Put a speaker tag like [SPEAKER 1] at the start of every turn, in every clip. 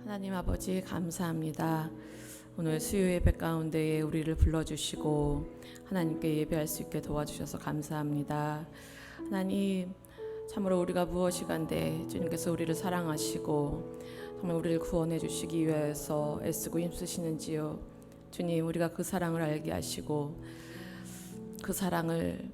[SPEAKER 1] 하나님 아버지 감사합니다. 오늘 수요 예배 가운데에 우리를 불러주시고 하나님께 예배할 수 있게 도와주셔서 감사합니다. 하나님, 참으로 우리가 무엇이간데 주님께서 우리를 사랑하시고 정말 우리를 구원해 주시기 위해서 애쓰고 힘쓰시는지요. 주님, 우리가 그 사랑을 알게 하시고 그 사랑을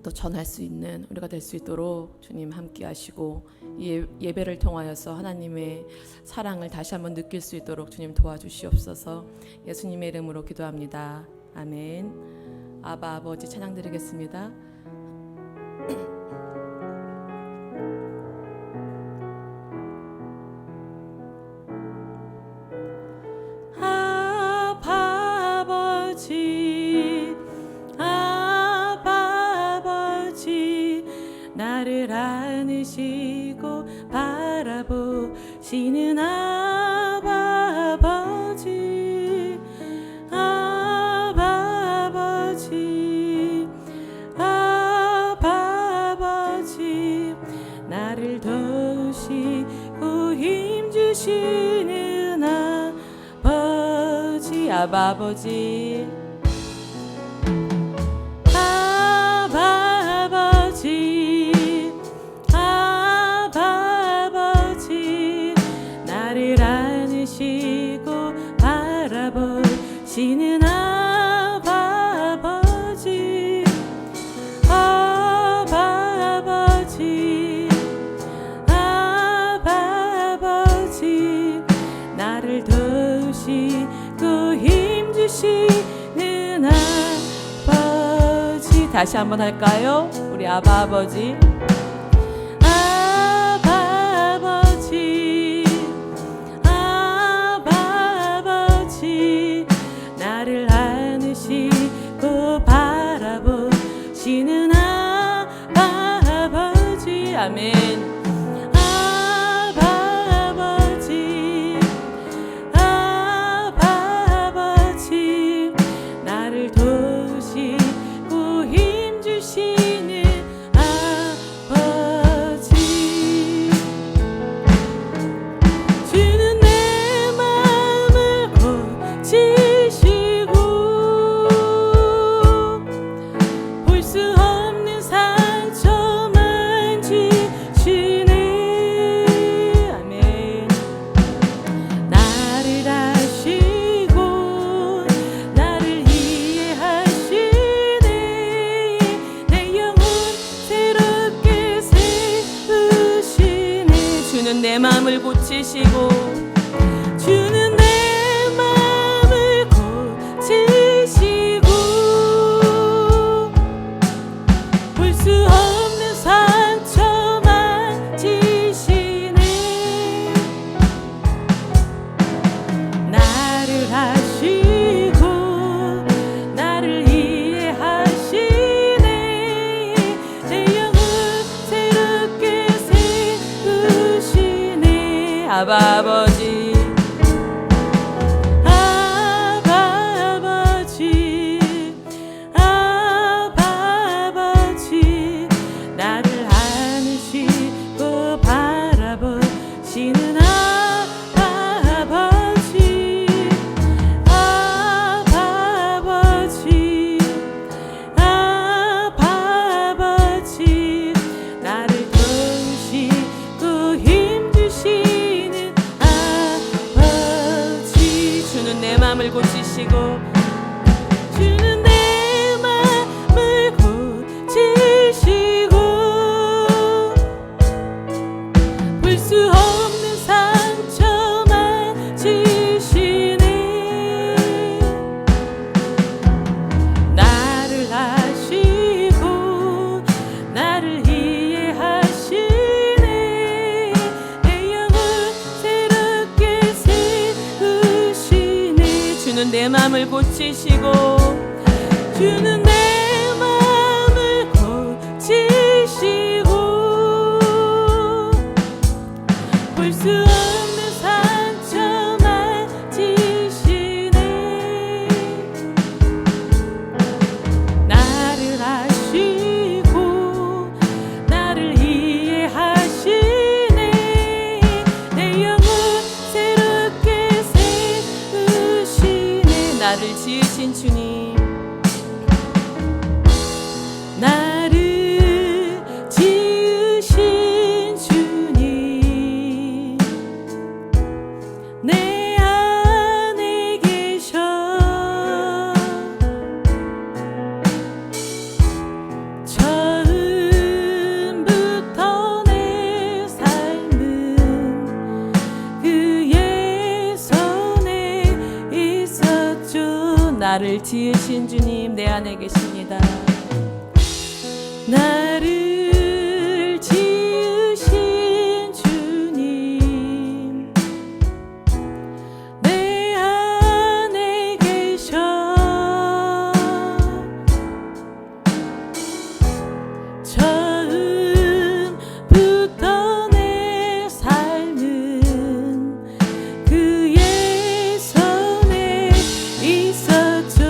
[SPEAKER 1] 또 전할 수 있는 우리가 될 수 있도록 주님 함께 하시고 이 예배를 통하여서 하나님의 사랑을 다시 한번 느낄 수 있도록 주님 도와주시옵소서. 예수님의 이름으로 기도합니다. 아멘. 아바 아버지 찬양 드리겠습니다. 아바 아버지, 아바 아버지, 나를 안으시고 바라보시는 아바 아버지, 아바 아버지, 아바 아버지, 나를 도우시고 힘주시는 아버지, 아바 아버지, 아바 아버지, 아바 아버지, 나를 안으시고 바라보시는 아바 아버지, 아바 아버지, 아바 아버지, 나를 도우시고 힘주시는 아버지. 다시 한번 할까요? 우리 아바 아버지, 아바 아버지, 아바 아버지, 나를 안으시고 바라보시는 아바 아버지. 아멘. 아바 아버지, 아바 아버지, 나를 도우시고 힘주시는 아버지. 주는 내 마음을 고치시고 볼 수 없는 상처 만지시네. 아멘. 나를 아시고 나를 이해하시네. 내 영혼 새롭게 세우시네. 주는 내 마음을 고치시고, 주는 내 마음을 고치시고 볼 수 없는 상처 만지시네. 나를 아시고 나를 이해하시네. 내 영혼 새롭게 세우시네. 아바 아버지, 아바 아버지, 아바 아버지, 나를 안으시고 바라보시는 아바 아버지, 아바 아버지, 아바 아버지, 나를 도우시고 힘주시는 아버지. 주는 내 마음을 고치시고, 주는 내 마음을 고치시고 볼 수 없는 상처 만지시네. 나를 아시고 나를 이해하시네. 내 영혼 새롭게 세우시네. 주는 내 마음을 고치시고, 주는 내 마음을 고치시고 볼 수 없는 상처 만지시네. 나를 아시고 나를 이해하시네. 내 영혼 나를 지으신 주님, 나를 지으신 주님, 내 안에 계셔. 처음부터 내 삶은 그의 손에 있었죠. 나를 지으신 주님, 내 안에 계십니다. 나를 지으신 주님, 내 안에 계셔. 처음부터 내 삶은 그의 손에 있었죠.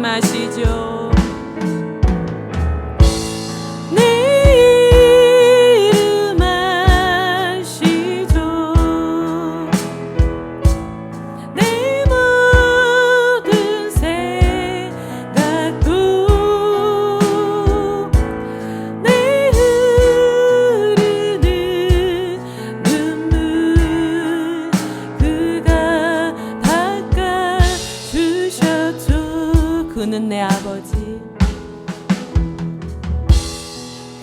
[SPEAKER 1] 아시죠? 내 이름 아시죠? 내 모든 생각도 내 흐르는 눈물 그가 닦아주셨죠. 그는 내 아버지,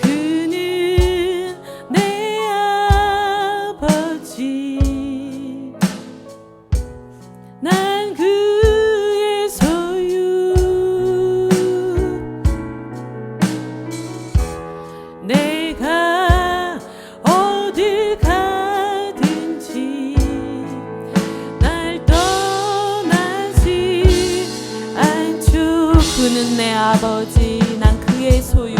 [SPEAKER 1] 그는 내 아버지, 난 그의 소유. 내가 어딜 가든지 날 떠나지 않죠. 그는 내 아버지, 난 그의 소유.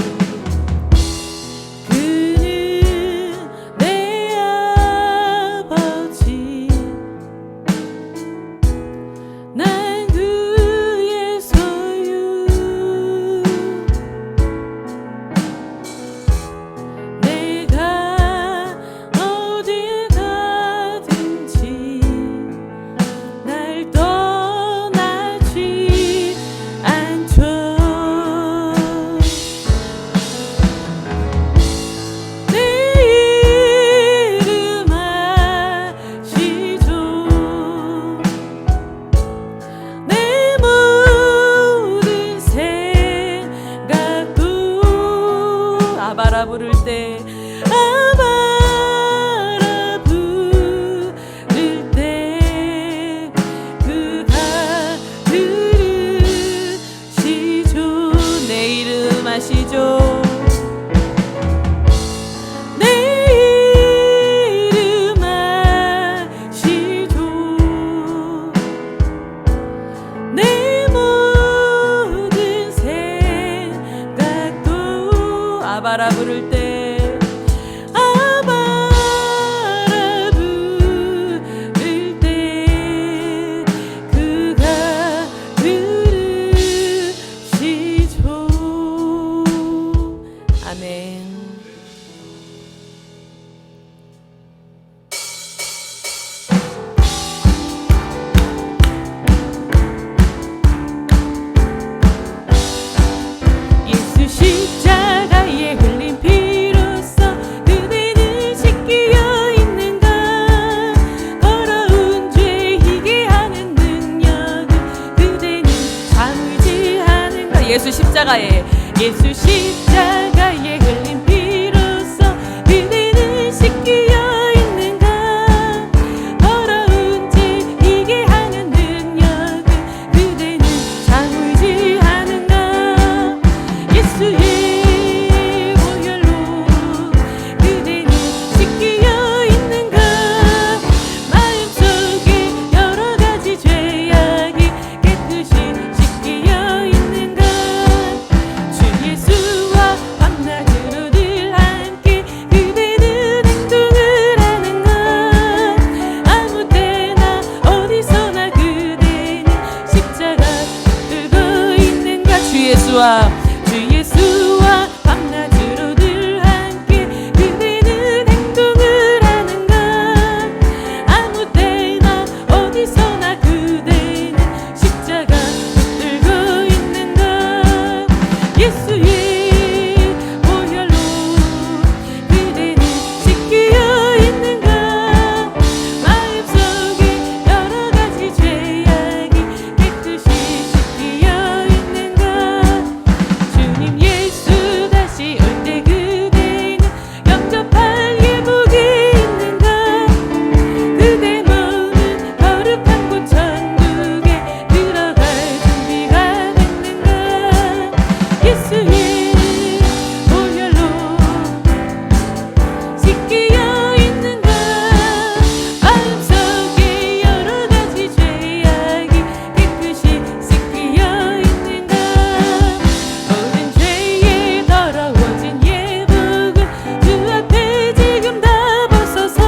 [SPEAKER 1] 그는 내 아버지, 난 그의 소유. 내가 어딜 가든지 날 떠나지 않죠. 내 이름 아시죠? 내 모든 생각도 아바라 부를 때, 아바라 부를 때 그가 들으시죠. 내 이름 아시죠? 내 이름 아시죠? 내 모든 생각도 아바라 부를 때, 아바라 부를 때 그가 들으시죠. 아멘. 예수 십자가에 흘린 피로써 그대는 씻기어 있는가. 더러운 죄 희게 하는 능력을 그대는 잠을지 하는가. 예수 십자가에 흘린 피로써 그대는 씻기어 있는가. 더러운 죄 희게 하는 능력을 그대는 잠을지 하는가. 예수의 보혈로 그대는 씻기어 있는가. 마음속에 여러 가지 죄악이 예수와 밤낮으로 늘 함께 그대는 행동을 하는가 아무 때나 어디서나 그대는 십자가 붙들고 있는가 예수의 보혈로 그대는 씻기어 있는가 마음속에 여러 가지 죄악이 깨끗이 씻기어 있는가 주님 예수 다시 올 때 그대는 영접할 예복이 있는가 그대 몸은 거룩한 곳 천국에 들어갈 준비가 됐는가 예수의 보혈로 씻기어 있는가 마음속에 여러 가지 죄악이 깨끗이 씻기어 있는가 모든 죄에 더러워진 예복은 주 앞에 지금 다 벗어서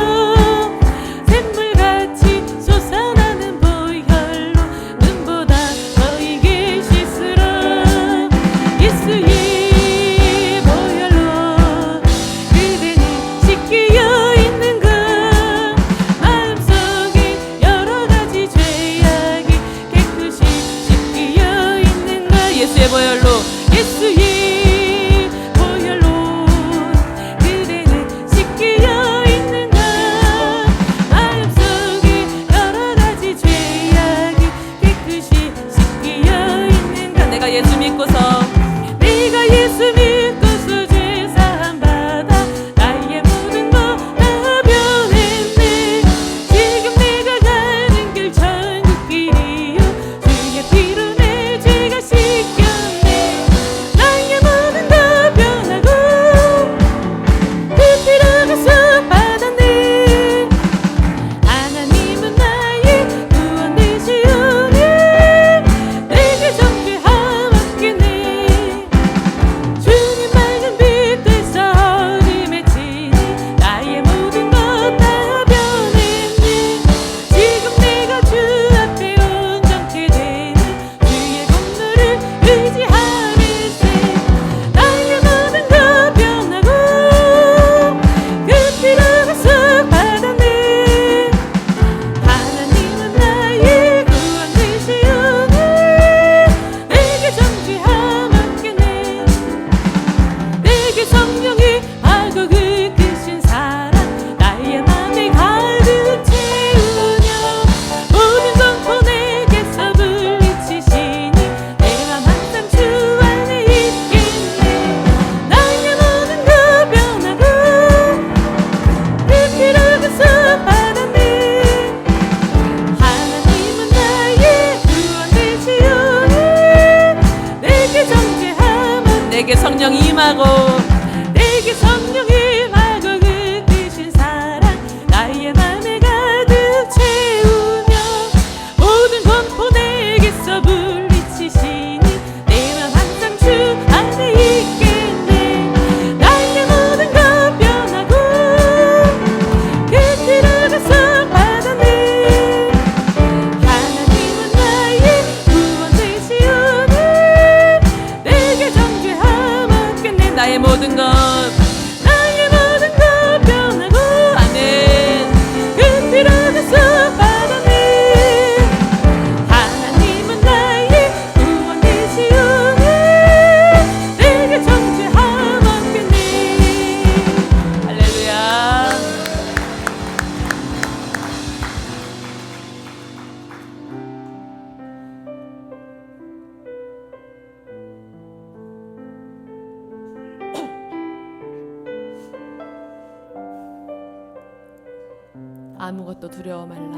[SPEAKER 1] 샘물같이 솟아나는 보혈로 눈보다 너에게 씻으라 예수의 보혈로 그대는 씻기어 있는가 마음속에 여러 가지 죄악이 깨끗이 씻기어 있는가 예수의 보혈로 예수의 보혈로 그대는 씻기어 있는가 마음속에 여러 가지 죄악이 깨끗이 씻기어 있는가 내가 예수 믿고서 죄 사함 받아 나의 모든 것 다 변했네 지금 내가 가는 길 천국 길이요 주의 피로 내 죄가 씻겼네 나의 모든 것 변하고 그 피로 가서 받았네 하나님은 나의 구원 되시오니 내게 정죄함 없겠네 주님 맑은 빛 되사 어둠에 치니 나의 모든 것 다 변했네 지금 내가 주 앞에 온전케 되는 주의 공로를 의지하리세 나의 모든 것 변하고 그 피로 가서 받았네 하나님은 나의 구원 되시오니 내게 정죄함 없겠네 내게 성령이 하고 그 크신 사랑 나의 맘에 가득 채우며 모든 공포 내게서 물리치시니 내 맘 항상 주 안에 있겠네 나의 모든 것 변하고 그 피로 가서 받았네 하나님은 나의 구원 되시오니 내게 정죄함은 내게 성령 임하고 내게 성령 임하고 그 크신 사랑 나의 맘에 가득 채우며 모든 공포 내게서 물리치시니 내 맘 항상 주 안에 있겠네 나의 모든 것 변하고 그 피로 가서 받았네 하나님은 나의 구원 되시오니 내게 정죄함 없겠네 나의 모든 것 변하고 아멘 그 피로 가서 받았네 하나님은 나의 구원 되시오니 내게 정죄함 없겠네 할렐루야 아무것도 두려워 말라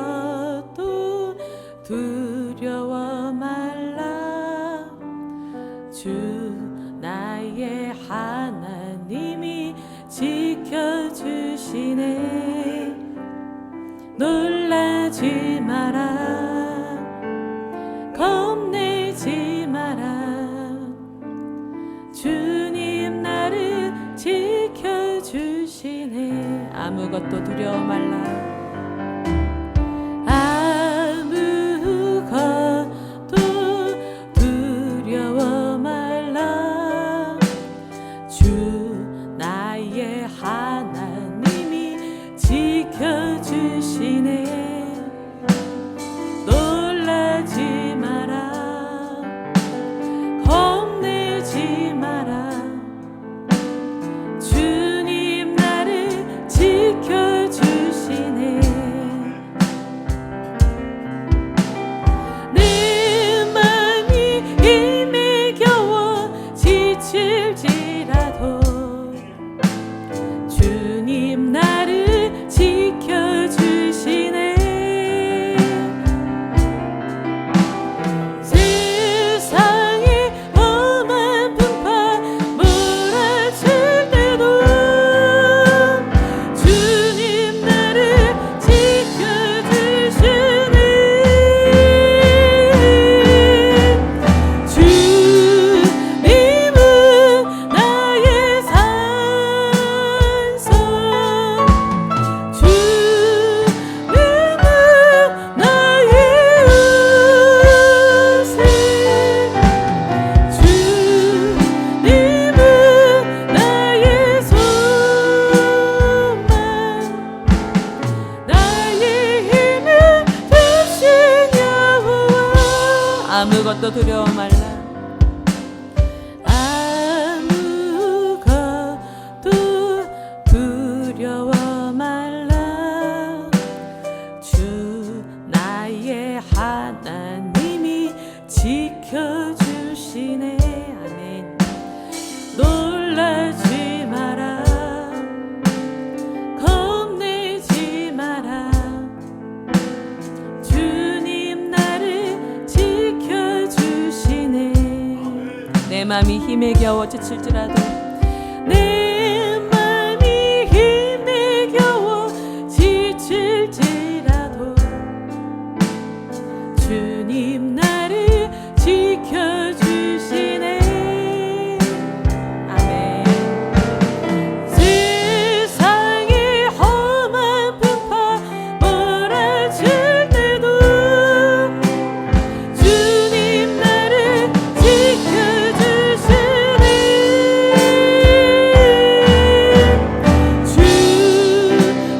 [SPEAKER 1] 아무것도 두려워 말라 주 나의 하나님이 지켜주시네 놀라지 마라 겁내지 마라 주님 나를 지켜주시네 두려워 말라 아무것도 아무것도 두려워 말라. 아무것도 두려워 말라. 주 나의 하나님이 지켜주시네. 아멘. 놀라지 마라. 겁내지 마라. 주님 나를 지켜주시네. 내 맘이 힘에 겨워 지칠지라도, 내 맘이 힘에 겨워 지칠지라도 주님 나를 지켜주시네. 아멘. 세상의 험한 풍파 몰아칠 때도 주님 나를 지켜주시네.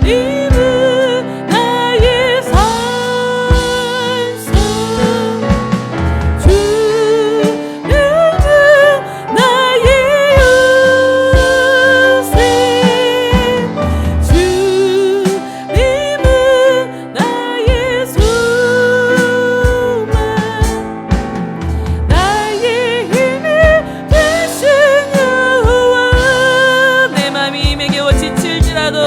[SPEAKER 1] 주님은 나의 산성, 주님은 나의 요새, 주님은 나의 소망, 나의 힘이 되신 여호와. 내 맘이 힘에 겨워 지칠지라도,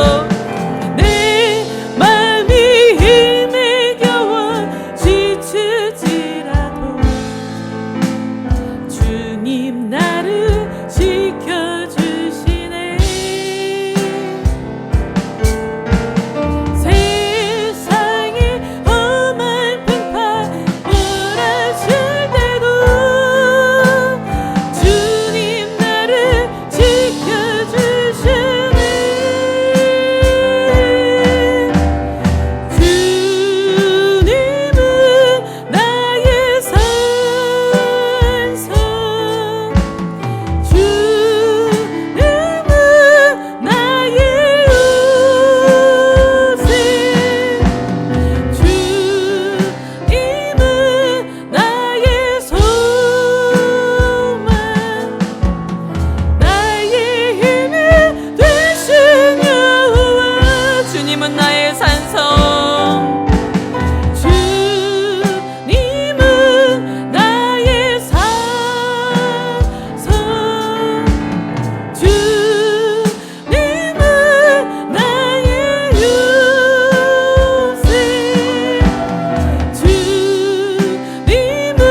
[SPEAKER 1] 내 맘이 힘에 겨워 지칠지라도 주님 나를 지켜주시네. 세상이 험한 풍파 몰아칠 때도 주님 나를 지켜주시네. 주님은 나의 산성, 주님은 나의 요새, 주님은 나의 소망, 나의 힘이 되신 여호와. 주님은 나의 산성, 주님은 나의 산성, 주님은 나의 요새, 주님은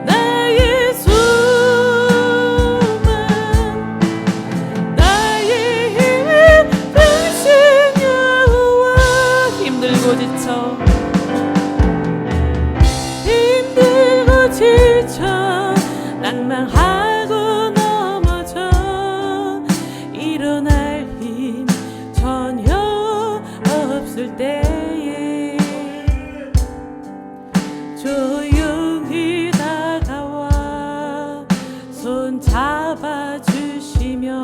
[SPEAKER 1] 나의 소망, 나의 힘이 되신 여호와. 힘들고 지쳐, 힘들고 지쳐 낭망하고 넘어져 일어날 힘 전혀 없을 때에 조용히 다가와 손 잡아주시며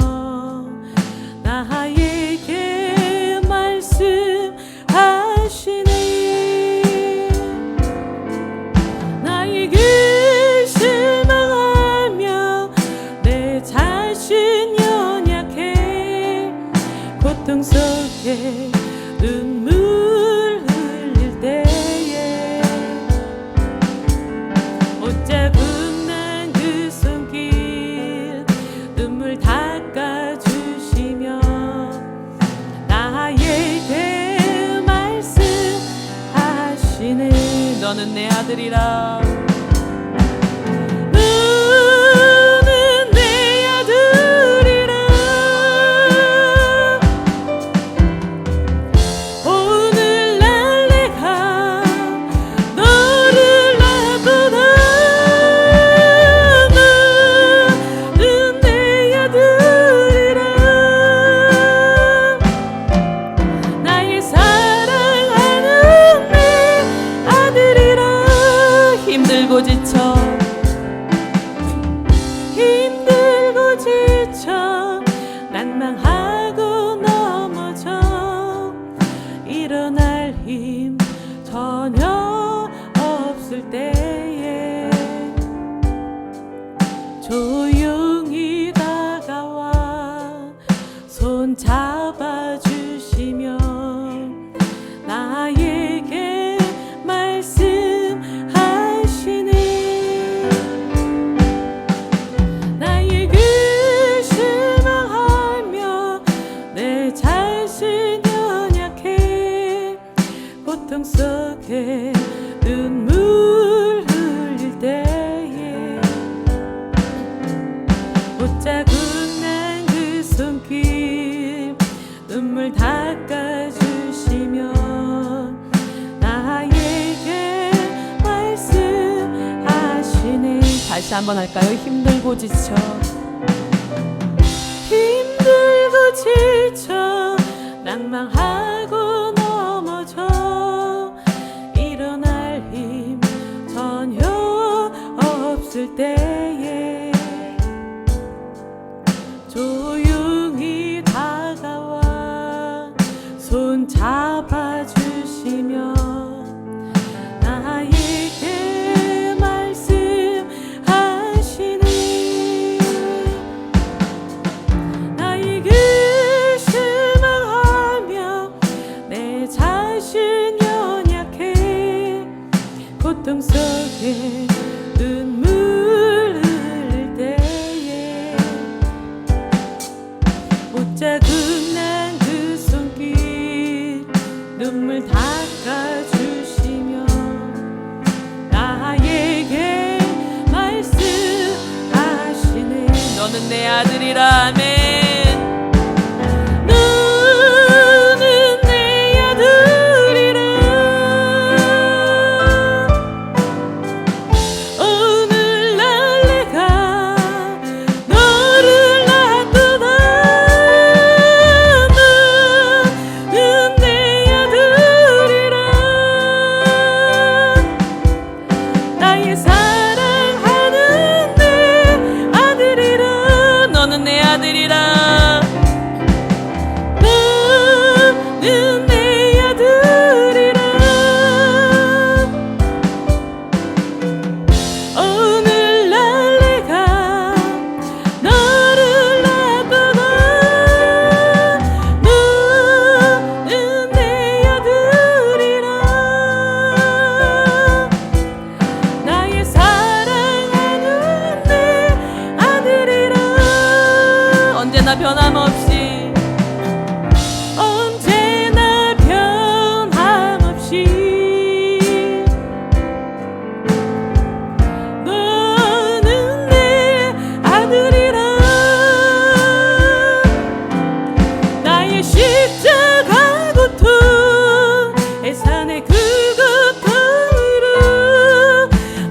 [SPEAKER 1] 나에게 말씀하시네. 나에게 실망하며 내 자신 연약해 고통 속에 눈물 흘릴 때에 옷자국 난 그 손길 눈물 닦아주시며 나에게 말씀하시네. 너는 내 아들이라. 너는 내 아들이라. 오늘날 내가 너를 놔두다. 너는 내 아들이라. 나의 사랑하는 내 아들이라. 힘들고 지쳐, 힘들고 지쳐 낭망하고 넘어져 일어날 힘 전혀 없을 때에 다시 한번 할까요? 힘들고 지쳐 힘들고 지쳐 낭망하고 넘어져 일어날 힘 전혀 없을 때에 조용히 다가와 손 잡아주시며 나에게 말씀하시는 나에게 실망하며 내 자신 연약해 고통 속에 눈물 흘릴 때에 옷자국 난 그 손길 눈물 닦아주시며 나에게 말씀하시네 너는 내 아들이라 아멘 너는 내 아들이라 오늘날 내가 너를 놔두다 너는 내 아들이라 나의 사랑하는 내 아들이라 너는 내 아들이라 너는 내 아들이라 오늘날 내가 너를 놔두다 너는 내 아들이라 나의 사랑하는 내 아들이라 언제나 변함없이 언제나 변함없이 너는 내 아들이라 나의 십자가 고통 애산의 그 고통으로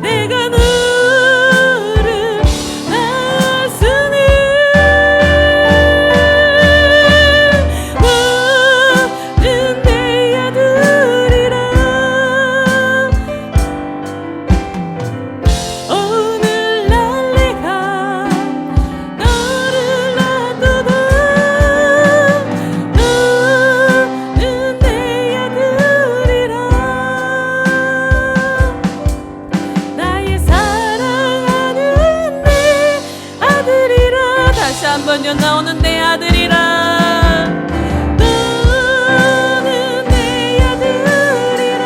[SPEAKER 1] 내가 너를 낳았으니 너는 내 아들이라 오늘날 내가 너를 놔두다 너는 내 아들이라 나의 사랑하는 내 아들이라 다시 한번요 나오는 내 아들이라 너는 내 아들이라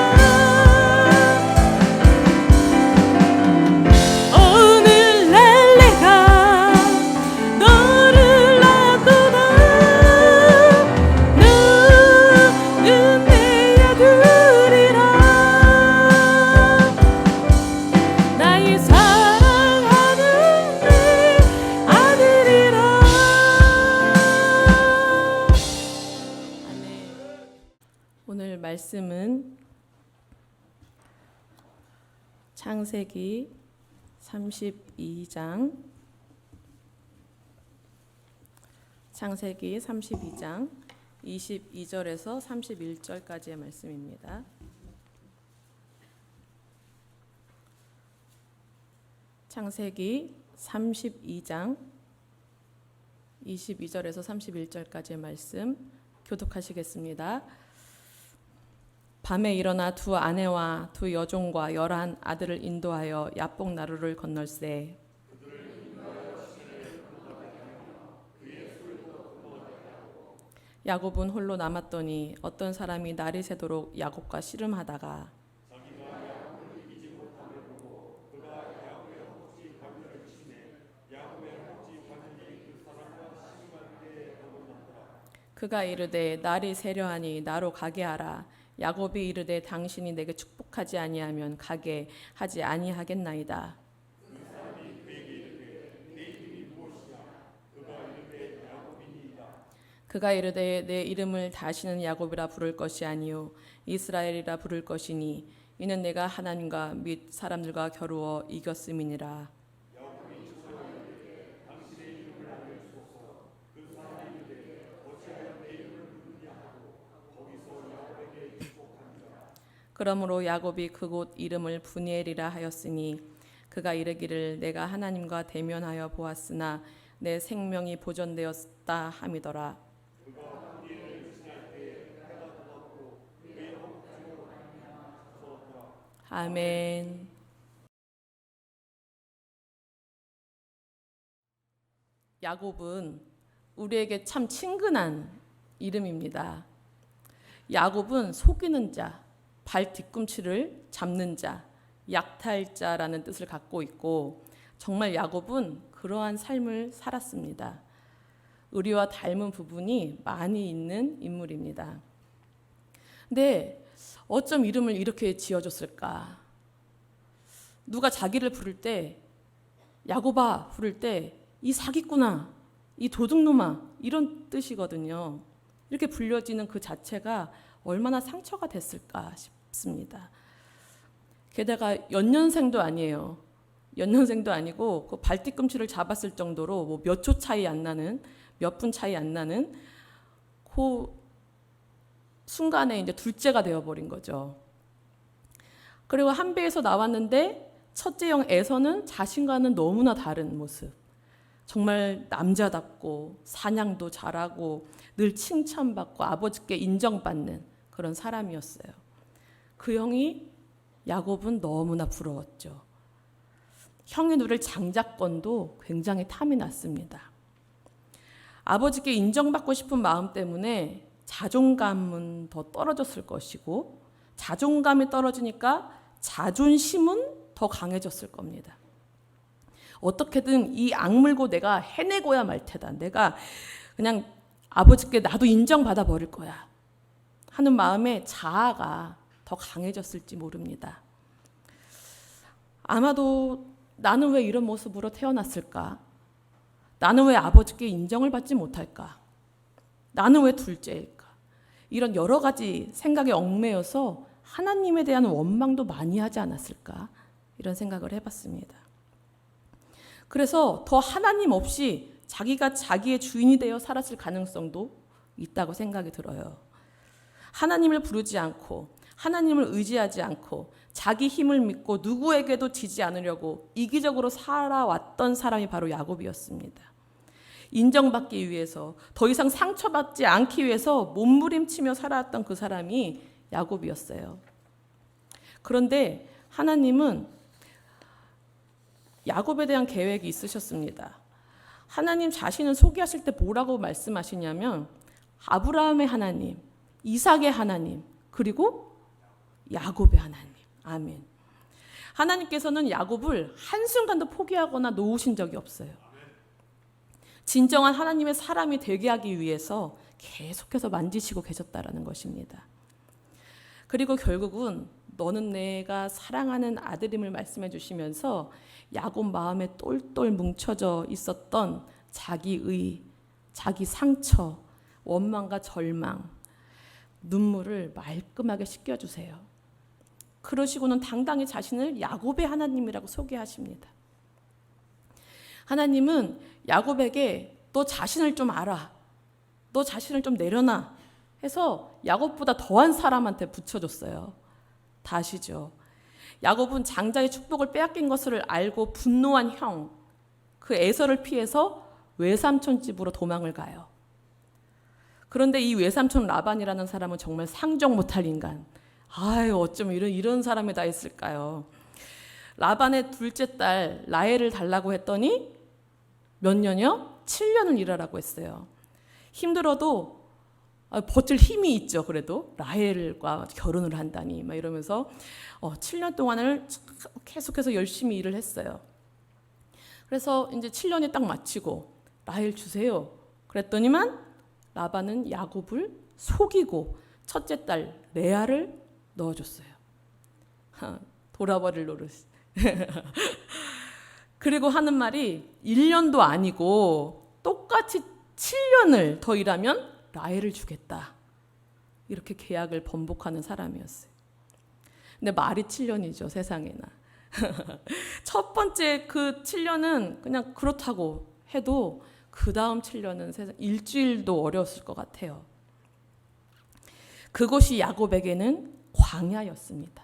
[SPEAKER 1] 오늘날 내가 너를 놔두다 너는 내 아들이라 나의 사랑하는 내 아들이라 아멘. 오늘 말씀은 창세기 32장 22절에서 31절까지의 말씀입니다. 창세기 32장 22절에서 31절까지의 말씀 교독하시겠습니다. 밤에 일어나 두 아내와 두 여종과 11 아들을 인도하여 야복 나루를 건널세. 야곱은 홀로 남았더니 어떤 사람이 날이 새도록 야곱과 씨름하다가 그가 이르되 날이 새려하니 나로 가게 하라. 야곱이 이르되 당신이 내게 축복하지 아니하면 가게 하지 아니하겠나이다. 그가 이르되 내 이름을 다시는 야곱이라 부를 것이 아니요 이스라엘이라 부를 것이니 이는 내가 하나님과 및 사람들과 겨루어 이겼음이니라. 그러므로 야곱이 그곳 이름을 브니엘이라 하였으니 그가 이르기를 내가 하나님과 대면하여 보았으나 내 생명이 보존되었다 함이더라. 아멘. 야곱은 우리에게 참 친근한 이름입니다. 야곱은 속이는 자, 발 뒤꿈치를 잡는 자, 약탈자라는 뜻을 갖고 있고 정말 야곱은 그러한 삶을 살았습니다. 우리와 닮은 부분이 많이 있는 인물입니다. 근데 어쩜 이름을 이렇게 지어줬을까? 누가 자기를 부를 때 야곱아 부를 때 이 사기꾼아, 이 도둑놈아 이런 뜻이거든요. 이렇게 불려지는 그 자체가 얼마나 상처가 됐을까 싶습니다. 게다가 연년생도 아니에요. 연년생도 아니고 그 발뒤꿈치를 잡았을 정도로 뭐 몇 초 차이 안 나는, 몇 분 차이 안 나는 그 순간에 이제 둘째가 되어버린 거죠. 그리고 한 배에서 나왔는데 첫째 형 에서는 자신과는 너무나 다른 모습. 정말 남자답고 사냥도 잘하고 늘 칭찬받고 아버지께 인정받는 그런 사람이었어요. 그 형이 야곱은 너무나 부러웠죠. 형이 누릴 장자권도 굉장히 탐이 났습니다. 아버지께 인정받고 싶은 마음 때문에 자존감은 더 떨어졌을 것이고 자존감이 떨어지니까 자존심은 더 강해졌을 겁니다. 어떻게든 이 악물고 내가 해내고야 말 테다. 내가 그냥 아버지께 나도 인정받아 버릴 거야 하는 마음에 자아가 더 강해졌을지 모릅니다. 아마도 나는 왜 이런 모습으로 태어났을까? 나는 왜 아버지께 인정을 받지 못할까? 나는 왜 둘째일까? 이런 여러 가지 생각에 얽매여서 하나님에 대한 원망도 많이 하지 않았을까? 이런 생각을 해봤습니다. 그래서 더 하나님 없이 자기가 자기의 주인이 되어 살았을 가능성도 있다고 생각이 들어요. 하나님을 부르지 않고 하나님을 의지하지 않고 자기 힘을 믿고 누구에게도 지지 않으려고 이기적으로 살아왔던 사람이 바로 야곱이었습니다. 인정받기 위해서 더 이상 상처받지 않기 위해서 몸부림치며 살아왔던 그 사람이 야곱이었어요. 그런데 하나님은 야곱에 대한 계획이 있으셨습니다. 하나님 자신을 소개하실 때 뭐라고 말씀하시냐면 아브라함의 하나님, 이삭의 하나님, 그리고 야곱의 하나님. 아멘. 하나님께서는 야곱을 한순간도 포기하거나 놓으신 적이 없어요. 진정한 하나님의 사람이 되게 하기 위해서 계속해서 만지시고 계셨다라는 것입니다. 그리고 결국은 너는 내가 사랑하는 아들임을 말씀해 주시면서 야곱 마음에 똘똘 뭉쳐져 있었던 자기의, 자기 상처, 원망과 절망, 눈물을 말끔하게 씻겨주세요. 그러시고는 당당히 자신을 야곱의 하나님이라고 소개하십니다. 하나님은 야곱에게 너 자신을 좀 알아, 너 자신을 좀 내려놔 해서 야곱보다 더한 사람한테 붙여줬어요. 다 아시죠? 야곱은 장자의 축복을 빼앗긴 것을 알고 분노한 형, 그 에서를 피해서 외삼촌 집으로 도망을 가요. 그런데 이 외삼촌 라반이라는 사람은 정말 상종 못할 인간. 아유, 어쩜 이런 사람이 다 있을까요? 라반의 둘째 딸 라헬을 달라고 했더니 몇 년이요? 7년을 일하라고 했어요. 힘들어도 버틸 힘이 있죠. 그래도 라헬과 결혼을 한다니 막 이러면서 7년 동안을 계속해서 열심히 일을 했어요. 그래서 이제 7년이 딱 마치고 라헬 주세요. 그랬더니만 라반은 야곱을 속이고 첫째 딸 레아를 넣어줬어요. 돌아버릴 노릇. 그리고 하는 말이 1년도 아니고 똑같이 7년을 더 일하면 라헬을 주겠다. 이렇게 계약을 번복하는 사람이었어요. 근데 말이 7년이죠, 세상에나. 첫 번째 그 7년은 그냥 그렇다고 해도 그 다음 7년은 세상 일주일도 어려웠을 것 같아요. 그것이 야곱에게는 광야였습니다.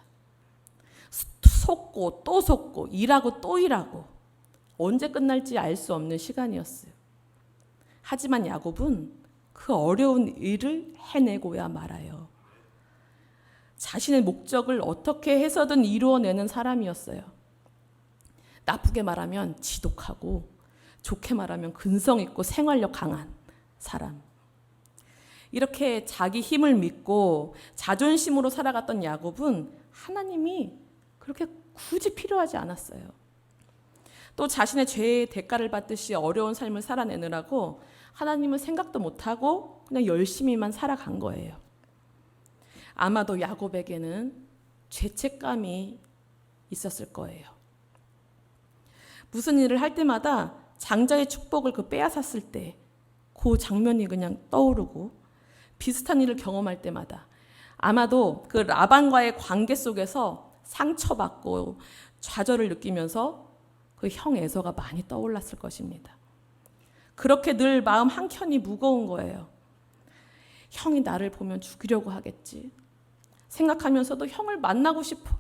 [SPEAKER 1] 속고 또 속고 일하고 또 일하고 언제 끝날지 알 수 없는 시간이었어요. 하지만 야곱은 그 어려운 일을 해내고야 말아요. 자신의 목적을 어떻게 해서든 이루어내는 사람이었어요. 나쁘게 말하면 지독하고 좋게 말하면 근성 있고 생활력 강한 사람. 이렇게 자기 힘을 믿고 자존심으로 살아갔던 야곱은 하나님이 그렇게 굳이 필요하지 않았어요. 또 자신의 죄의 대가를 받듯이 어려운 삶을 살아내느라고 하나님은 생각도 못하고 그냥 열심히만 살아간 거예요. 아마도 야곱에게는 죄책감이 있었을 거예요. 무슨 일을 할 때마다 장자의 축복을 빼앗았을 때 그 장면이 그냥 떠오르고 비슷한 일을 경험할 때마다 아마도 그 라반과의 관계 속에서 상처받고 좌절을 느끼면서 그 형 에서가 많이 떠올랐을 것입니다. 그렇게 늘 마음 한켠이 무거운 거예요. 형이 나를 보면 죽이려고 하겠지. 생각하면서도 형을 만나고 싶어.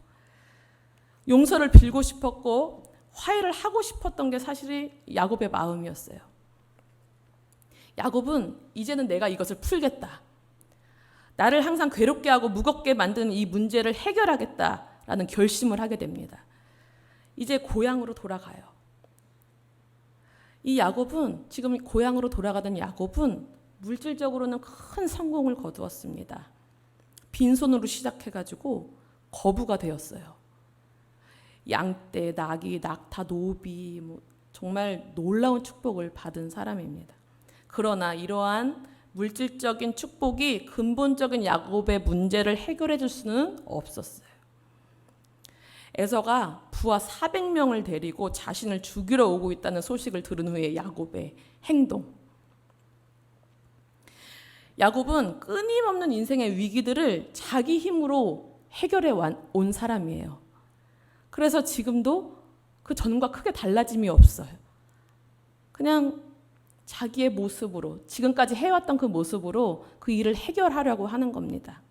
[SPEAKER 1] 용서를 빌고 싶었고 화해를 하고 싶었던 게 사실 야곱의 마음이었어요. 야곱은 이제는 내가 이것을 풀겠다. 나를 항상 괴롭게 하고 무겁게 만드는 이 문제를 해결하겠다라는 결심을 하게 됩니다. 이제 고향으로 돌아가요. 이 야곱은 지금 고향으로 돌아가던 야곱은 물질적으로는 큰 성공을 거두었습니다. 빈손으로 시작해가지고 거부가 되었어요. 양떼, 나귀, 낙타, 노비 정말 놀라운 축복을 받은 사람입니다. 그러나 이러한 물질적인 축복이 근본적인 야곱의 문제를 해결해 줄 수는 없었어요. 에서가 부하 400명을 데리고 자신을 죽이러 오고 있다는 소식을 들은 후에 야곱의 행동. 야곱은 끊임없는 인생의 위기들을 자기 힘으로 해결해 온 사람이에요. 그래서 지금도 그 전과 크게 달라짐이 없어요. 그냥 자기의 모습으로 지금까지 해왔던 그 모습으로 그 일을 해결하려고 하는 겁니다.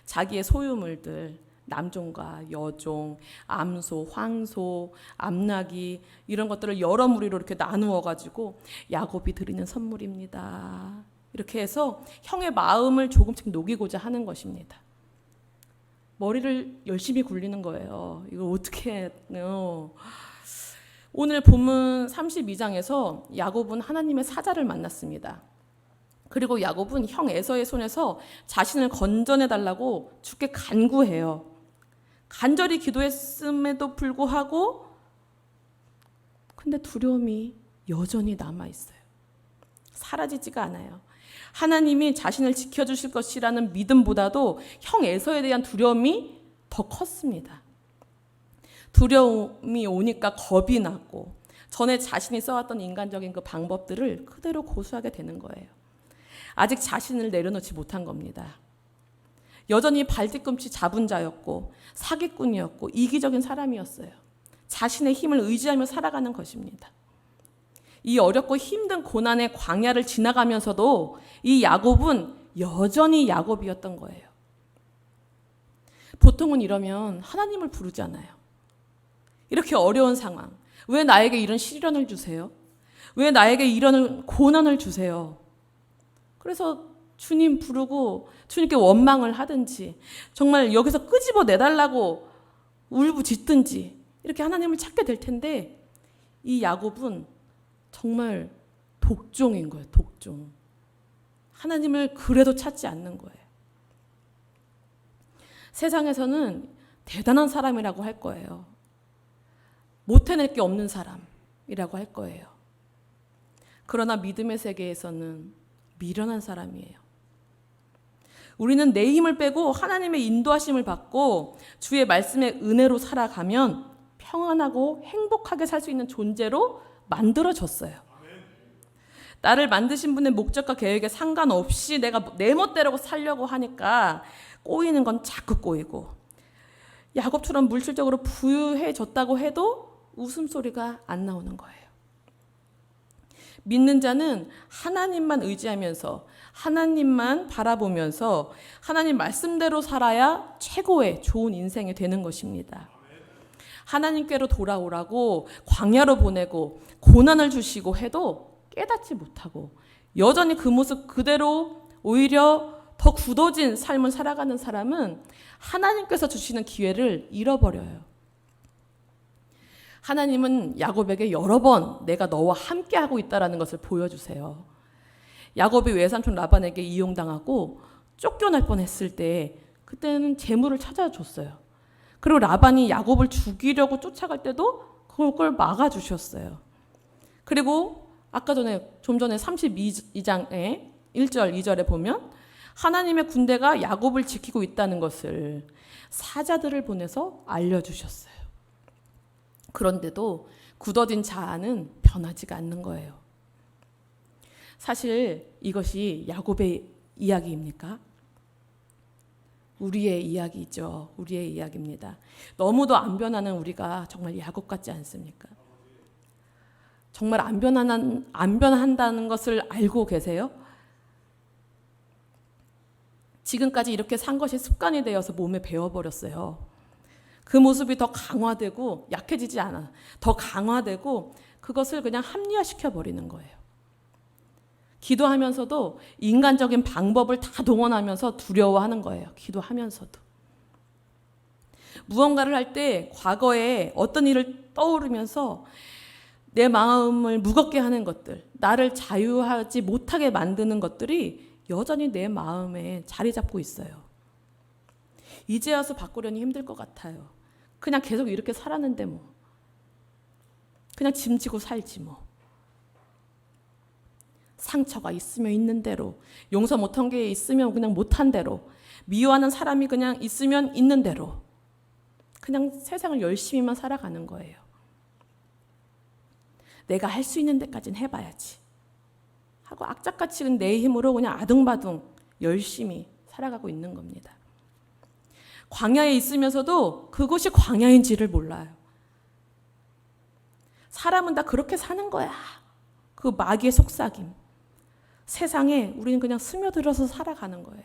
[SPEAKER 1] 자기의 소유물들 남종과 여종, 암소, 황소, 암나귀 이런 것들을 여러 무리로 이렇게 나누어 가지고 야곱이 드리는 선물입니다. 이렇게 해서 형의 마음을 조금씩 녹이고자 하는 것입니다. 머리를 열심히 굴리는 거예요. 이거 어떻게 해요? 오늘 본문 32장에서 야곱은 하나님의 사자를 만났습니다. 그리고 야곱은 형 에서의 손에서 자신을 건져내달라고 주께 간구해요. 간절히 기도했음에도 불구하고 근데 두려움이 여전히 남아있어요. 사라지지가 않아요. 하나님이 자신을 지켜주실 것이라는 믿음보다도 형 에서에 대한 두려움이 더 컸습니다. 두려움이 오니까 겁이 나고 전에 자신이 써왔던 인간적인 그 방법들을 그대로 고수하게 되는 거예요. 아직 자신을 내려놓지 못한 겁니다. 여전히 발뒤꿈치 잡은 자였고 사기꾼이었고 이기적인 사람이었어요. 자신의 힘을 의지하며 살아가는 것입니다. 이 어렵고 힘든 고난의 광야를 지나가면서도 이 야곱은 여전히 야곱이었던 거예요. 보통은 이러면 하나님을 부르잖아요. 이렇게 어려운 상황, 왜 나에게 이런 시련을 주세요? 왜 나에게 이런 고난을 주세요? 그래서 주님 부르고 주님께 원망을 하든지 정말 여기서 끄집어 내달라고 울부짖든지 이렇게 하나님을 찾게 될 텐데 이 야곱은 정말 독종인 거예요. 독종. 하나님을 그래도 찾지 않는 거예요. 세상에서는 대단한 사람이라고 할 거예요. 못 해낼 게 없는 사람이라고 할 거예요. 그러나 믿음의 세계에서는 미련한 사람이에요. 우리는 내 힘을 빼고 하나님의 인도하심을 받고 주의 말씀의 은혜로 살아가면 평안하고 행복하게 살 수 있는 존재로 만들어졌어요. 나를 만드신 분의 목적과 계획에 상관없이 내가 내 멋대로 살려고 하니까 꼬이는 건 자꾸 꼬이고 야곱처럼 물질적으로 부유해졌다고 해도 웃음소리가 안 나오는 거예요. 믿는 자는 하나님만 의지하면서 하나님만 바라보면서 하나님 말씀대로 살아야 최고의 좋은 인생이 되는 것입니다. 하나님께로 돌아오라고 광야로 보내고 고난을 주시고 해도 깨닫지 못하고 여전히 그 모습 그대로 오히려 더 굳어진 삶을 살아가는 사람은 하나님께서 주시는 기회를 잃어버려요. 하나님은 야곱에게 여러 번 내가 너와 함께하고 있다는 것을 보여주세요. 야곱이 외삼촌 라반에게 이용당하고 쫓겨날 뻔했을 때 그때는 재물을 찾아줬어요. 그리고 라반이 야곱을 죽이려고 쫓아갈 때도 그걸 막아주셨어요. 그리고 아까 좀 전에 32장에 1절 2절에 보면 하나님의 군대가 야곱을 지키고 있다는 것을 사자들을 보내서 알려주셨어요. 그런데도 굳어진 자아는 변하지가 않는 거예요. 사실 이것이 야곱의 이야기입니까? 우리의 이야기죠. 우리의 이야기입니다. 너무도 안 변하는 우리가 정말 야곱 같지 않습니까? 정말 안 변한다는 것을 알고 계세요? 지금까지 이렇게 산 것이 습관이 되어서 몸에 배워버렸어요. 그 모습이 더 강화되고 약해지지 않아. 더 강화되고 그것을 그냥 합리화시켜 버리는 거예요. 기도하면서도 인간적인 방법을 다 동원하면서 두려워하는 거예요. 기도하면서도. 무언가를 할 때 과거에 어떤 일을 떠오르면서 내 마음을 무겁게 하는 것들, 나를 자유하지 못하게 만드는 것들이 여전히 내 마음에 자리 잡고 있어요. 이제 와서 바꾸려니 힘들 것 같아요. 그냥 계속 이렇게 살았는데 뭐. 그냥 짐지고 살지 뭐. 상처가 있으면 있는 대로, 용서 못한 게 있으면 그냥 못한 대로, 미워하는 사람이 그냥 있으면 있는 대로 그냥 세상을 열심히만 살아가는 거예요. 내가 할 수 있는 데까지는 해봐야지 하고 악착같이 내 힘으로 그냥 아둥바둥 열심히 살아가고 있는 겁니다. 광야에 있으면서도 그것이 광야인지를 몰라요. 사람은 다 그렇게 사는 거야. 그 마귀의 속삭임. 세상에 우리는 그냥 스며들어서 살아가는 거예요.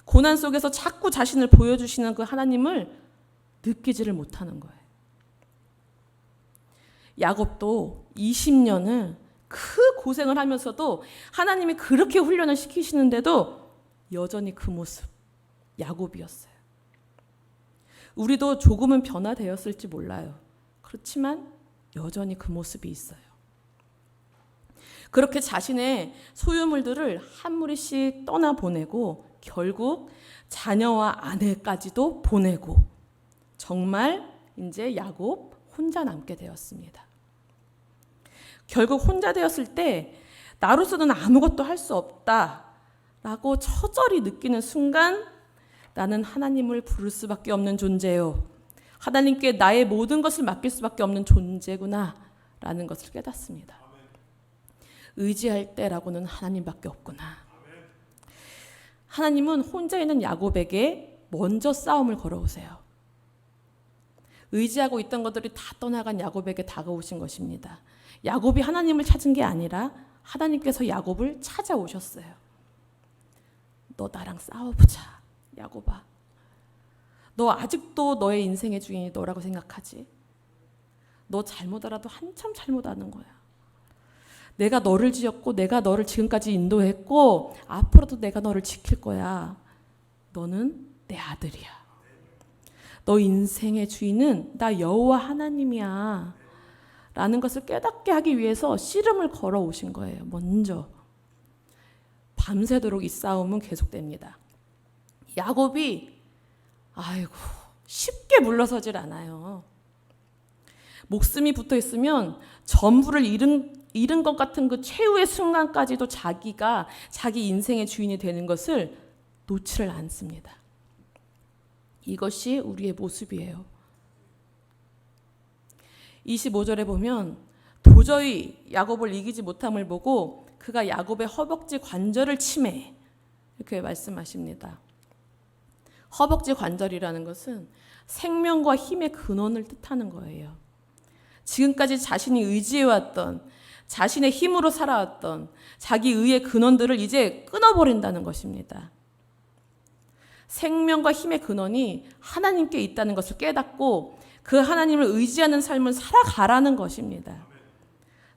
[SPEAKER 1] 고난 속에서 자꾸 자신을 보여주시는 그 하나님을 느끼지를 못하는 거예요. 야곱도 20년을 그 고생을 하면서도 하나님이 그렇게 훈련을 시키시는데도 여전히 그 모습, 야곱이었어요. 우리도 조금은 변화되었을지 몰라요. 그렇지만 여전히 그 모습이 있어요. 그렇게 자신의 소유물들을 한 무리씩 떠나보내고 결국 자녀와 아내까지도 보내고 정말 이제 야곱 혼자 남게 되었습니다. 결국 혼자 되었을 때 나로서는 아무것도 할 수 없다라고 처절히 느끼는 순간 나는 하나님을 부를 수밖에 없는 존재요. 하나님께 나의 모든 것을 맡길 수밖에 없는 존재구나 라는 것을 깨닫습니다. 의지할 때라고는 하나님밖에 없구나. 하나님은 혼자 있는 야곱에게 먼저 싸움을 걸어오세요. 의지하고 있던 것들이 다 떠나간 야곱에게 다가오신 것입니다. 야곱이 하나님을 찾은 게 아니라 하나님께서 야곱을 찾아오셨어요. 너 나랑 싸워보자, 야곱아. 너 아직도 너의 인생의 주인이 너라고 생각하지? 너 잘못 알아도 한참 잘못하는 거야. 내가 너를 지었고 내가 너를 지금까지 인도했고 앞으로도 내가 너를 지킬 거야. 너는 내 아들이야. 너 인생의 주인은 나 여호와 하나님이야. 라는 것을 깨닫게 하기 위해서 씨름을 걸어오신 거예요. 먼저. 밤새도록 이 싸움은 계속됩니다. 야곱이 쉽게 물러서질 않아요. 목숨이 붙어 있으면 전부를 잃은 것 같은 그 최후의 순간까지도 자기가 자기 인생의 주인이 되는 것을 놓지를 않습니다. 이것이 우리의 모습이에요. 25절에 보면 도저히 야곱을 이기지 못함을 보고 그가 야곱의 허벅지 관절을 치매 이렇게 말씀하십니다. 허벅지 관절이라는 것은 생명과 힘의 근원을 뜻하는 거예요. 지금까지 자신이 의지해왔던 자신의 힘으로 살아왔던 자기 의의 근원들을 이제 끊어버린다는 것입니다. 생명과 힘의 근원이 하나님께 있다는 것을 깨닫고 그 하나님을 의지하는 삶을 살아가라는 것입니다.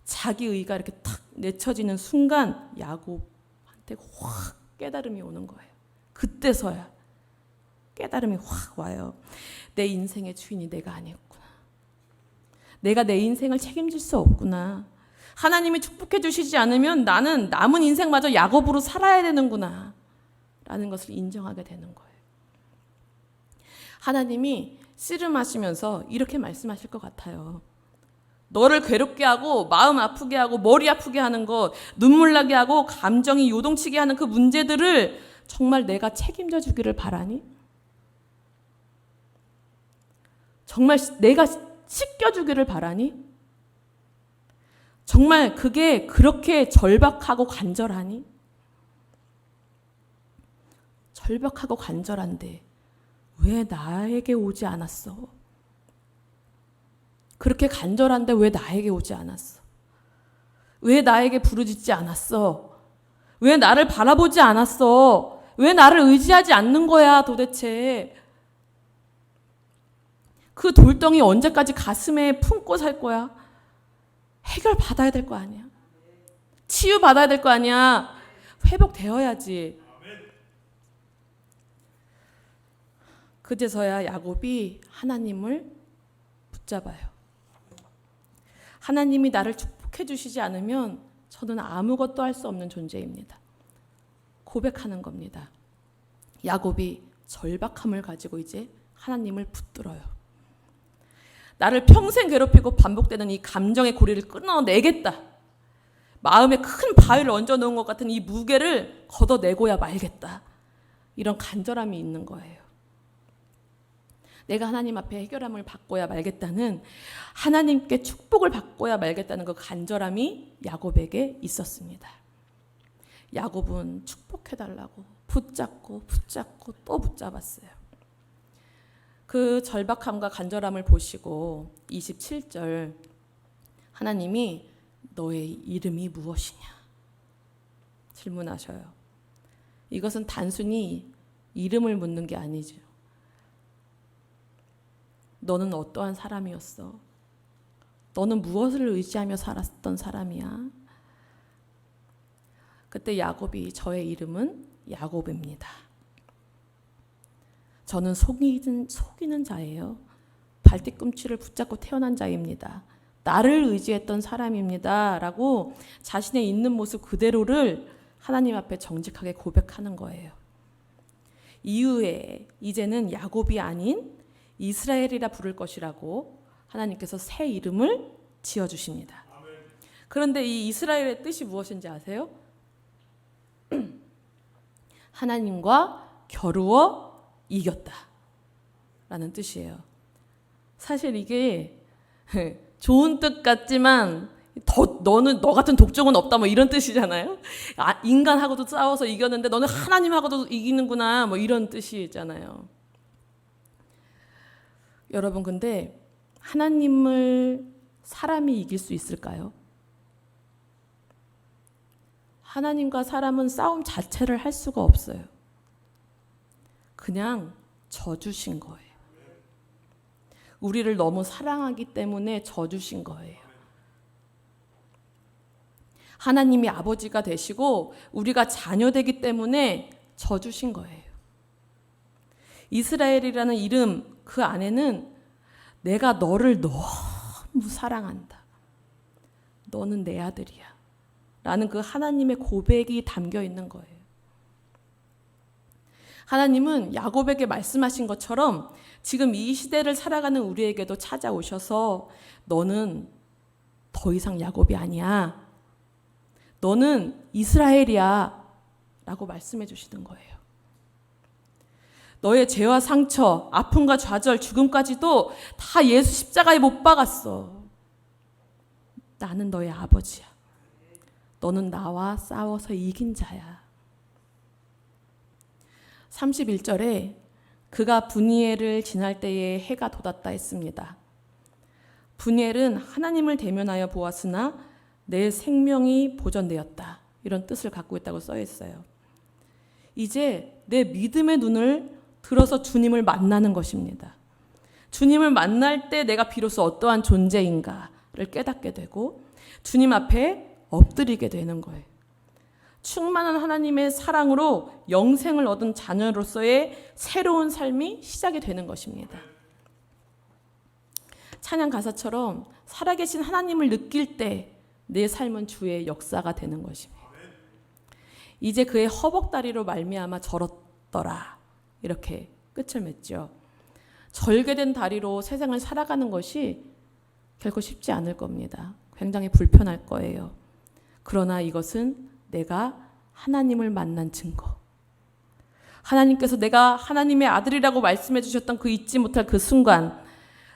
[SPEAKER 1] 자기 의가 이렇게 탁 내쳐지는 순간 야곱한테 확 깨달음이 오는 거예요. 그때서야 깨달음이 확 와요. 내 인생의 주인이 내가 아니었구나. 내가 내 인생을 책임질 수 없구나. 하나님이 축복해 주시지 않으면 나는 남은 인생마저 야곱으로 살아야 되는구나 라는 것을 인정하게 되는 거예요. 하나님이 씨름하시면서 이렇게 말씀하실 것 같아요. 너를 괴롭게 하고 마음 아프게 하고 머리 아프게 하는 것, 눈물 나게 하고 감정이 요동치게 하는 그 문제들을 정말 내가 책임져 주기를 바라니? 정말 내가 씻겨주기를 바라니? 정말 그게 그렇게 절박하고 간절하니? 절박하고 간절한데 왜 나에게 오지 않았어? 그렇게 간절한데 왜 나에게 오지 않았어? 왜 나에게 부르짖지 않았어? 왜 나를 바라보지 않았어? 왜 나를 의지하지 않는 거야 도대체? 그 돌덩이 언제까지 가슴에 품고 살 거야? 해결받아야 될 거 아니야? 치유받아야 될 거 아니야? 회복되어야지. 그제서야 야곱이 하나님을 붙잡아요. 하나님이 나를 축복해 주시지 않으면 저는 아무것도 할 수 없는 존재입니다. 고백하는 겁니다. 야곱이 절박함을 가지고 이제 하나님을 붙들어요. 나를 평생 괴롭히고 반복되는 이 감정의 고리를 끊어내겠다. 마음에 큰 바위를 얹어놓은 것 같은 이 무게를 걷어내고야 말겠다. 이런 간절함이 있는 거예요. 내가 하나님 앞에 해결함을 받고야 말겠다는, 하나님께 축복을 받고야 말겠다는 그 간절함이 야곱에게 있었습니다. 야곱은 축복해달라고 붙잡고 또 붙잡았어요. 그 절박함과 간절함을 보시고 27절 하나님이 너의 이름이 무엇이냐 질문하셔요. 이것은 단순히 이름을 묻는 게 아니죠. 너는 어떠한 사람이었어? 너는 무엇을 의지하며 살았던 사람이야? 그때 야곱이 저의 이름은 야곱입니다. 저는 속이는 자예요. 발뒤꿈치를 붙잡고 태어난 자입니다. 나를 의지했던 사람입니다. 라고 자신의 있는 모습 그대로를 하나님 앞에 정직하게 고백하는 거예요. 이후에 이제는 야곱이 아닌 이스라엘이라 부를 것이라고 하나님께서 새 이름을 지어주십니다. 그런데 이 이스라엘의 뜻이 무엇인지 아세요? 하나님과 겨루어 이겼다 라는 뜻이에요. 사실 이게 좋은 뜻 같지만 너 같은 독종은 없다 뭐 이런 뜻이잖아요. 인간하고도 싸워서 이겼는데 너는 하나님하고도 이기는구나 뭐 이런 뜻이잖아요. 여러분, 근데 하나님을 사람이 이길 수 있을까요? 하나님과 사람은 싸움 자체를 할 수가 없어요. 그냥 져주신 거예요. 우리를 너무 사랑하기 때문에 져주신 거예요. 하나님이 아버지가 되시고 우리가 자녀되기 때문에 져주신 거예요. 이스라엘이라는 이름, 그 안에는 내가 너를 너무 사랑한다. 너는 내 아들이야. 라는 그 하나님의 고백이 담겨 있는 거예요. 하나님은 야곱에게 말씀하신 것처럼 지금 이 시대를 살아가는 우리에게도 찾아오셔서 너는 더 이상 야곱이 아니야. 너는 이스라엘이야. 라고 말씀해 주시는 거예요. 너의 죄와 상처, 아픔과 좌절, 죽음까지도 다 예수 십자가에 못 박았어. 나는 너의 아버지야. 너는 나와 싸워서 이긴 자야. 31절에 그가 분이엘을 지날 때에 해가 돋았다 했습니다. 분이엘은 하나님을 대면하여 보았으나 내 생명이 보존되었다. 이런 뜻을 갖고 있다고 써 있어요. 이제 내 믿음의 눈을 들어서 주님을 만나는 것입니다. 주님을 만날 때 내가 비로소 어떠한 존재인가를 깨닫게 되고 주님 앞에 엎드리게 되는 거예요. 충만한 하나님의 사랑으로 영생을 얻은 자녀로서의 새로운 삶이 시작이 되는 것입니다. 찬양 가사처럼 살아계신 하나님을 느낄 때 내 삶은 주의 역사가 되는 것입니다. 이제 그의 허벅다리로 말미암아 절었더라. 이렇게 끝을 맺죠. 절개된 다리로 세상을 살아가는 것이 결코 쉽지 않을 겁니다. 굉장히 불편할 거예요. 그러나 이것은 내가 하나님을 만난 증거. 하나님께서 내가 하나님의 아들이라고 말씀해 주셨던 그 잊지 못할 그 순간,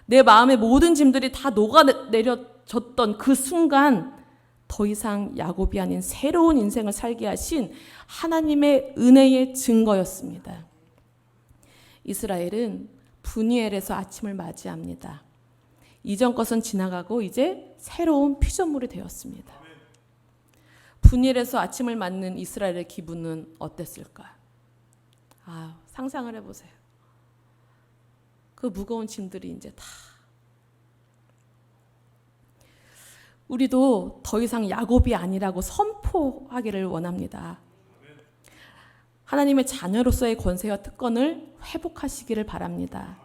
[SPEAKER 1] 내 마음의 모든 짐들이 다 녹아내려졌던 그 순간, 더 이상 야곱이 아닌 새로운 인생을 살게 하신 하나님의 은혜의 증거였습니다. 이스라엘은 분이엘에서 아침을 맞이합니다. 이전 것은 지나가고 이제 새로운 피조물이 되었습니다. 분이엘에서 아침을 맞는 이스라엘의 기분은 어땠을까? 상상을 해보세요. 그 무거운 짐들이 이제 다. 우리도 더 이상 야곱이 아니라고 선포하기를 원합니다. 하나님의 자녀로서의 권세와 특권을 회복하시기를 바랍니다.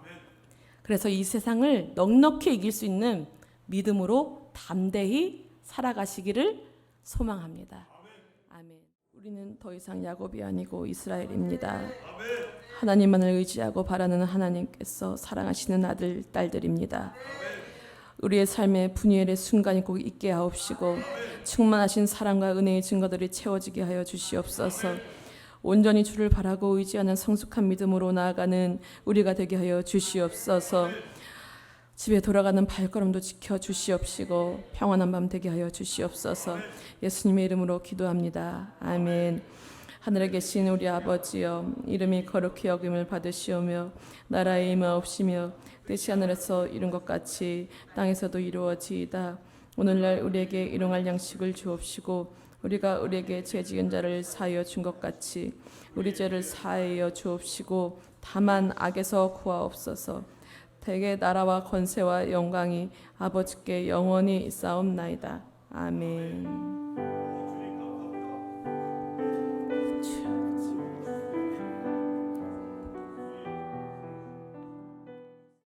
[SPEAKER 1] 그래서 이 세상을 넉넉히 이길 수 있는 믿음으로 담대히 살아가시기를 소망합니다. 아멘. 우리는 더 이상 야곱이 아니고 이스라엘입니다. 하나님만을 의지하고 바라는 하나님께서 사랑하시는 아들, 딸들입니다. 우리의 삶에 분이엘의 순간이 꼭 있게 하옵시고 충만하신 사랑과 은혜의 증거들이 채워지게 하여 주시옵소서. 온전히 주를 바라고 의지하는 성숙한 믿음으로 나아가는 우리가 되게 하여 주시옵소서. 집에 돌아가는 발걸음도 지켜 주시옵시고 평안한 밤 되게 하여 주시옵소서. 예수님의 이름으로 기도합니다. 아멘. 하늘에 계신 우리 아버지여, 이름이 거룩히 여김을 받으시오며 나라의 임하옵시며 뜻이 하늘에서 이룬 것 같이 땅에서도 이루어지이다. 오늘날 우리에게 일용할 양식을 주옵시고 우리가 우리에게 죄 지은 자를 사하여 준 것 같이 우리 죄를 사하여 주옵시고 다만 악에서 구하옵소서. 대개 나라와 권세와 영광이 아버지께 영원히 있사옵나이다. 아멘.